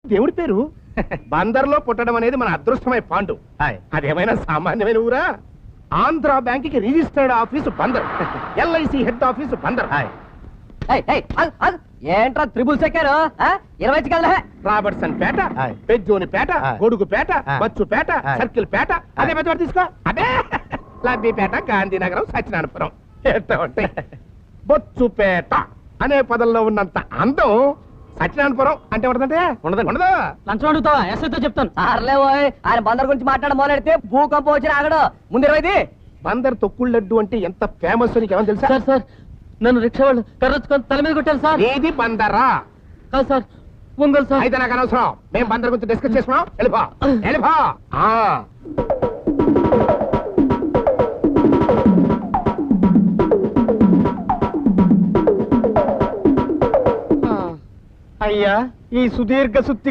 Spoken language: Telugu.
దేవుడి పేరు బందర్లో పుట్టడం అనేది మన అదృష్టమై పాండు. అదేమైనా సామాన్యమైన ఊరా? ఆంధ్ర బ్యాంక్ కి registered office Bandar, LIC head office Bandar. ఏంట్రా త్రిబుల్ సెక్కారు 20 కల్లా రాబర్ట్సన్ పేట, పెజ్జోని పేట, గొడుగు పేట, బచ్చు పేట, సర్కిల్ పేట. అదే పెద్ద తీసుకో. అదే లబ్బిపేట, గాంధీనగరం, సత్యనారాయణపురం. బొచ్చుపేట అనే పదంలో ఉన్నంత అందం సత్యనారాయణపురం అంటే ఉండదంటే ఉండదు. లంచం అడుగుతావా? ఎస్ఐతో చెప్తాను. ఆయన బందర్ గురించి మాట్లాడ మొదలెడితే భూకంపం వచ్చి ఆగడు. ముందు 20. బందర్ తొక్కుడు లడ్డు అంటే ఎంత ఫేమస్ నీకు ఏమని తెలుసా? సార్ సార్ నన్ను రిక్షా వాళ్ళు కర్రొచ్చుకొని తల మీద కొట్టారు సార్. ఏది బందరా? కాదు సార్, ఒంగోలు సార్. అయితే నాకు అనవసరం. మేము బందర్ గురించి డిస్కస్ చేసుకున్నాం. వెళ్ళిపో వెళ్ళిపో. అయ్యా, ఈ సుదీర్ఘ సుత్తికి